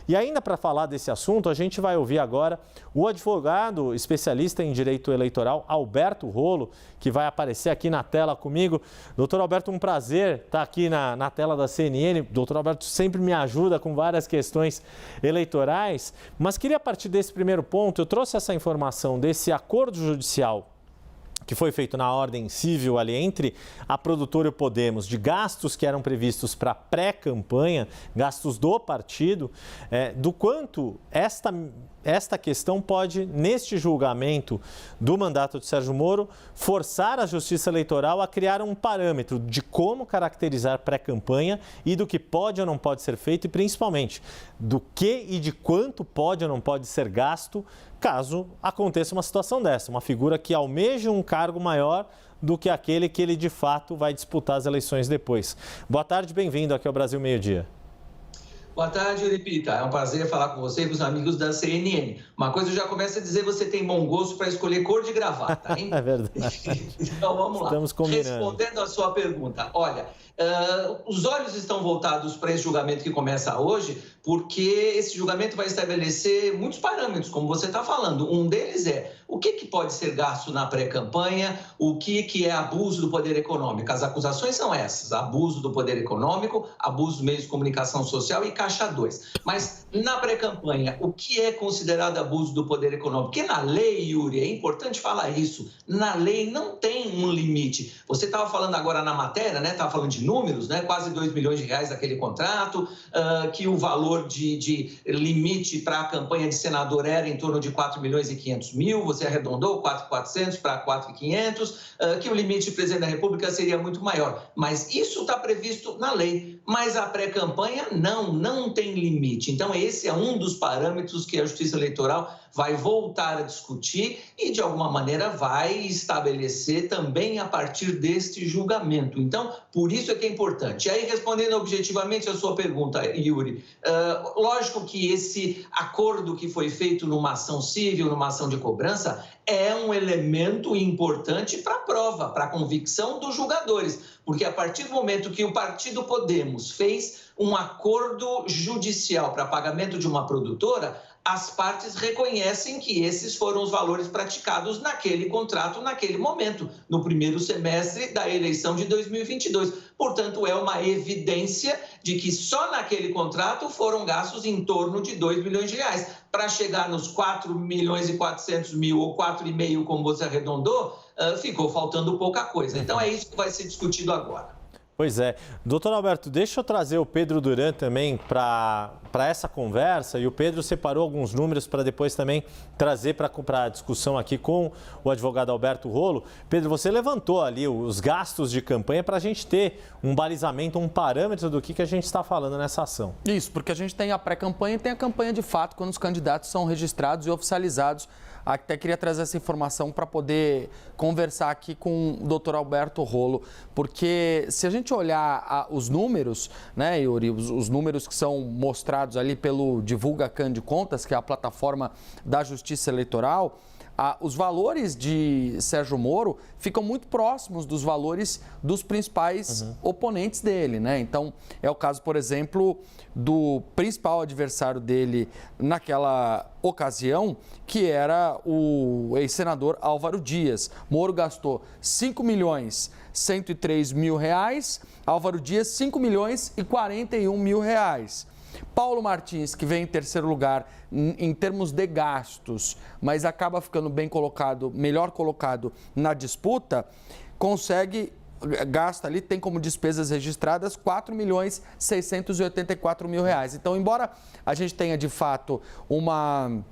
E ainda para falar desse assunto, a gente vai ouvir agora o advogado especialista em direito eleitoral, Alberto Rolo, que vai aparecer aqui na tela comigo. Doutor Alberto, um prazer estar aqui na tela da CNN. Doutor Alberto sempre me ajuda com várias questões eleitorais, mas queria partir desse primeiro ponto. Eu trouxe essa informação desse acordo judicial que foi feito na ordem civil ali entre a produtora e o Podemos, de gastos que eram previstos para pré-campanha, gastos do partido, do quanto esta questão pode, neste julgamento do mandato de Sérgio Moro, forçar a Justiça Eleitoral a criar um parâmetro de como caracterizar pré-campanha e do que pode ou não pode ser feito e, principalmente, do que e de quanto pode ou não pode ser gasto caso aconteça uma situação dessa, uma figura que almeja um cargo maior do que aquele que ele de fato vai disputar as eleições depois. Boa tarde, bem-vindo aqui ao Brasil Meio-Dia. Boa tarde, Euripita. É um prazer falar com você e com os amigos da CNN. Uma coisa eu já começo a dizer, você tem bom gosto para escolher cor de gravata, hein? É verdade. Então vamos lá. Estamos combinando. Respondendo a sua pergunta, olha, os olhos estão voltados para esse julgamento que começa hoje, porque esse julgamento vai estabelecer muitos parâmetros, como você está falando. Um deles é o que pode ser gasto na pré-campanha, o que é abuso do poder econômico. As acusações são essas: abuso do poder econômico, abuso dos meios de comunicação social e Caixa 2. Mas na pré-campanha, o que é considerado abuso do poder econômico? Porque na lei, Yuri, é importante falar isso, na lei não tem um limite. Você estava falando agora na matéria, né? Estava falando de números, né? Quase 2 milhões de reais daquele contrato, que o valor de limite para a campanha de senador era em torno de 4 milhões e 500 mil, você arredondou 4.400 para 4.500, que o limite de presidente da República seria muito maior. Mas isso está previsto na lei, mas a pré-campanha não tem limite. Então esse é um dos parâmetros que a Justiça Eleitoral vai voltar a discutir e, de alguma maneira, vai estabelecer também a partir deste julgamento. Então, por isso é que é importante. E aí, respondendo objetivamente a sua pergunta, Yuri, lógico que esse acordo que foi feito numa ação civil, numa ação de cobrança, é um elemento importante para a prova, para a convicção dos julgadores, porque a partir do momento que o partido Podemos fez um acordo judicial para pagamento de uma produtora, as partes reconhecem que esses foram os valores praticados naquele contrato, naquele momento, no primeiro semestre da eleição de 2022. Portanto, é uma evidência de que só naquele contrato foram gastos em torno de 2 milhões de reais. Para chegar nos 4 milhões e 400 mil ou 4,5, como você arredondou, ficou faltando pouca coisa. Então, é isso que vai ser discutido agora. Pois é. Doutor Alberto, deixa eu trazer o Pedro Duran também para essa conversa, e o Pedro separou alguns números para depois também trazer para a discussão aqui com o advogado Alberto Rolo. Pedro, você levantou ali os gastos de campanha para a gente ter um balizamento, um parâmetro do que a gente está falando nessa ação. Isso, porque a gente tem a pré-campanha e tem a campanha de fato, quando os candidatos são registrados e oficializados. Até queria trazer essa informação para poder conversar aqui com o doutor Alberto Rolo, porque se a gente olhar os números, né, Yuri, os números que são mostrados ali pelo DivulgaCan de Contas, que é a plataforma da Justiça Eleitoral, os valores de Sérgio Moro ficam muito próximos dos valores dos principais oponentes dele, né? Então, é o caso, por exemplo, do principal adversário dele naquela ocasião, que era o ex-senador Álvaro Dias. Moro gastou 5 milhões 103 mil reais, Álvaro Dias 5 milhões e 41 mil reais. Paulo Martins, que vem em terceiro lugar em termos de gastos, mas acaba ficando bem colocado, melhor colocado na disputa, gasta ali, tem como despesas registradas 4 milhões 684 mil reais. Então, embora a gente tenha de fato uma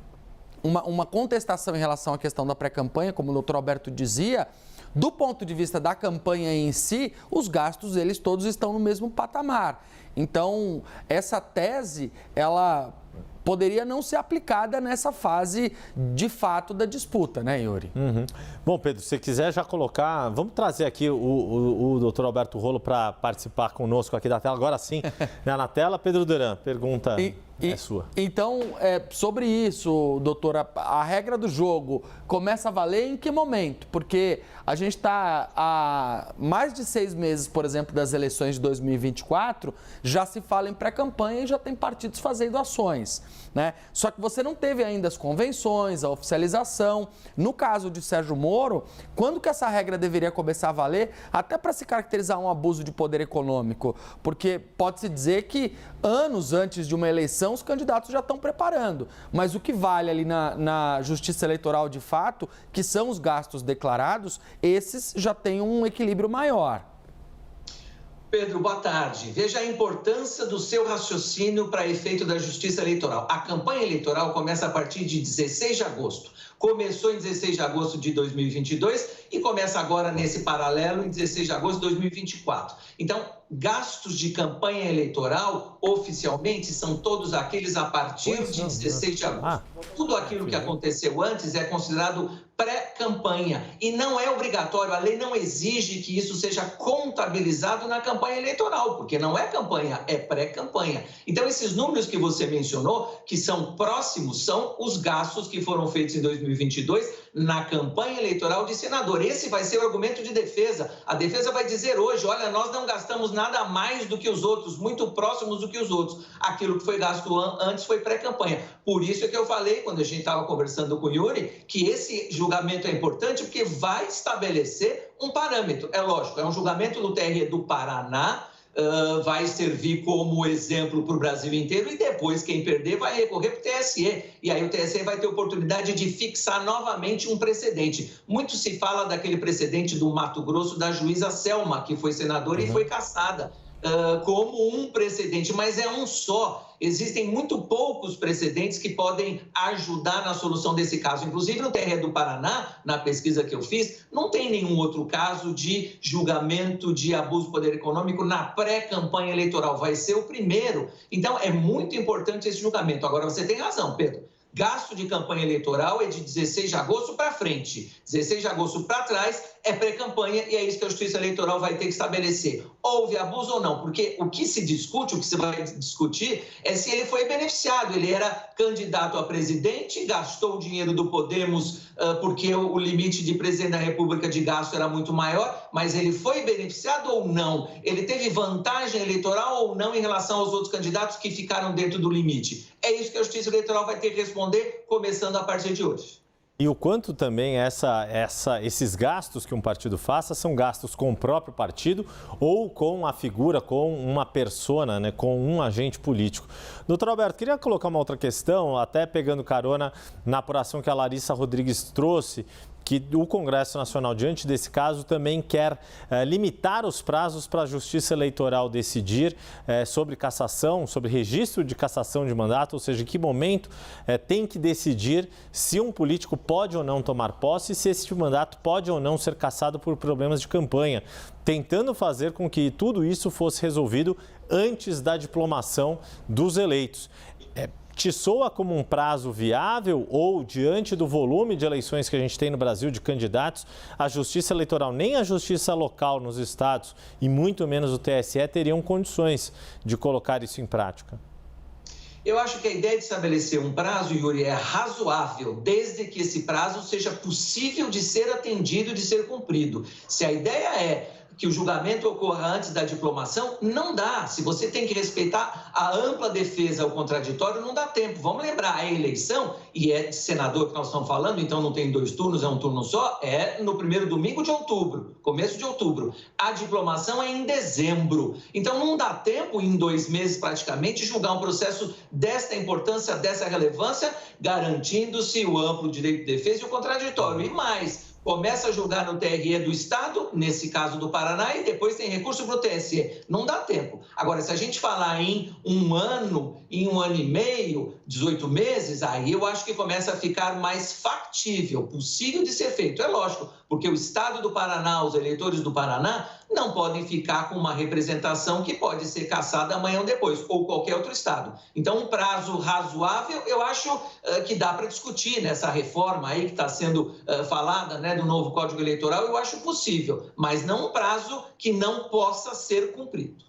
contestação em relação à questão da pré-campanha, como o doutor Alberto dizia, do ponto de vista da campanha em si, os gastos deles todos estão no mesmo patamar. Então, essa tese, ela poderia não ser aplicada nessa fase de fato da disputa, né, Yuri? Bom, Pedro, se você quiser já colocar, vamos trazer aqui o doutor Alberto Rolo para participar conosco aqui da tela, agora sim, né, na tela. Pedro Duran, pergunta. é sua. Então, sobre isso, doutora, a regra do jogo começa a valer em que momento? Porque a gente está há mais de 6 meses, por exemplo, das eleições de 2024, já se fala em pré-campanha e já tem partidos fazendo ações, né? Só que você não teve ainda as convenções, a oficialização. No caso de Sérgio Moro, quando que essa regra deveria começar a valer? Até para se caracterizar um abuso de poder econômico, porque pode-se dizer que anos antes de uma eleição os candidatos já estão preparando, mas o que vale ali na Justiça Eleitoral de fato, que são os gastos declarados, esses já têm um equilíbrio maior. Pedro, boa tarde. Veja a importância do seu raciocínio para efeito da Justiça Eleitoral. A campanha eleitoral começa a partir de 16 de agosto. Começou em 16 de agosto de 2022 e começa agora nesse paralelo em 16 de agosto de 2024. Então, gastos de campanha eleitoral, oficialmente, são todos aqueles a partir de 16 de agosto. Tudo aquilo que aconteceu antes é considerado pré-campanha e não é obrigatório, a lei não exige que isso seja contabilizado na campanha eleitoral, porque não é campanha, é pré-campanha. Então, esses números que você mencionou, que são próximos, são os gastos que foram feitos em 2022 na campanha eleitoral de senador. Esse vai ser o argumento de defesa. A defesa vai dizer hoje, olha, nós não gastamos nada mais do que os outros, muito próximos do que os outros. Aquilo que foi gasto antes foi pré-campanha. Por isso é que eu falei, quando a gente estava conversando com o Yuri, que esse julgamento é importante porque vai estabelecer um parâmetro. É lógico, é um julgamento do TRE do Paraná, vai servir como exemplo para o Brasil inteiro e depois quem perder vai recorrer para o TSE. E aí o TSE vai ter oportunidade de fixar novamente um precedente. Muito se fala daquele precedente do Mato Grosso da juíza Selma, que foi senadora e foi cassada. Como um precedente, mas é um só. Existem muito poucos precedentes que podem ajudar na solução desse caso. Inclusive, no TRE do Paraná, na pesquisa que eu fiz, não tem nenhum outro caso de julgamento de abuso de poder econômico na pré-campanha eleitoral. Vai ser o primeiro. Então, é muito importante esse julgamento. Agora, você tem razão, Pedro. Gasto de campanha eleitoral é de 16 de agosto para frente. 16 de agosto para trás é pré-campanha e é isso que a Justiça Eleitoral vai ter que estabelecer. Houve abuso ou não? Porque o que se discute, o que se vai discutir é se ele foi beneficiado. Ele era candidato a presidente, gastou o dinheiro do Podemos porque o limite de presidente da República de gasto era muito maior, mas ele foi beneficiado ou não? Ele teve vantagem eleitoral ou não em relação aos outros candidatos que ficaram dentro do limite? É isso que a Justiça Eleitoral vai ter que responder, começando a partir de hoje. E o quanto também esses gastos que um partido faça são gastos com o próprio partido ou com a figura, com uma persona, né, com um agente político. Doutor Alberto, queria colocar uma outra questão, até pegando carona na apuração que a Larissa Rodrigues trouxe, que o Congresso Nacional, diante desse caso, também quer limitar os prazos para a Justiça Eleitoral decidir sobre cassação, sobre registro de cassação de mandato, ou seja, em que momento tem que decidir se um político pode ou não tomar posse e se esse mandato pode ou não ser cassado por problemas de campanha, tentando fazer com que tudo isso fosse resolvido antes da diplomação dos eleitos. Te soa como um prazo viável ou, diante do volume de eleições que a gente tem no Brasil de candidatos, a Justiça Eleitoral, nem a Justiça Local nos estados e muito menos o TSE teriam condições de colocar isso em prática? Eu acho que a ideia de estabelecer um prazo, Yuri, é razoável, desde que esse prazo seja possível de ser atendido, de ser cumprido. Se a ideia é que o julgamento ocorra antes da diplomação, não dá. Se você tem que respeitar a ampla defesa ao contraditório, não dá tempo. Vamos lembrar, a eleição, e é de senador que nós estamos falando, então não tem 2 turnos, é um turno só, é no primeiro domingo de outubro, começo de outubro. A diplomação é em dezembro. Então não dá tempo, em 2 meses praticamente, julgar um processo desta importância, dessa relevância, garantindo-se o amplo direito de defesa e o contraditório. E mais, começa a julgar no TRE do Estado, nesse caso do Paraná, e depois tem recurso para o TSE. Não dá tempo. Agora, se a gente falar em 1 ano, em 1 ano e meio, 18 meses, aí eu acho que começa a ficar mais factível, possível de ser feito. É lógico, porque o Estado do Paraná, os eleitores do Paraná, não podem ficar com uma representação que pode ser cassada amanhã ou depois, ou qualquer outro Estado. Então, um prazo razoável, eu acho que dá para discutir nessa reforma aí que está sendo falada, né, do novo Código Eleitoral, eu acho possível, mas não um prazo que não possa ser cumprido.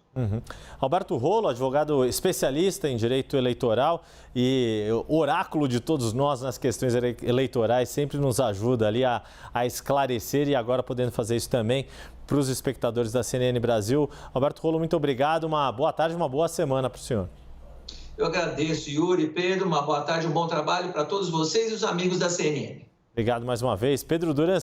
Alberto Rolo, advogado especialista em direito eleitoral e oráculo de todos nós nas questões eleitorais, sempre nos ajuda ali a esclarecer e agora podendo fazer isso também para os espectadores da CNN Brasil. Alberto Rolo, muito obrigado, uma boa tarde, uma boa semana para o senhor. Eu agradeço, Yuri, Pedro, uma boa tarde, um bom trabalho para todos vocês e os amigos da CNN. Obrigado mais uma vez. Pedro Duran.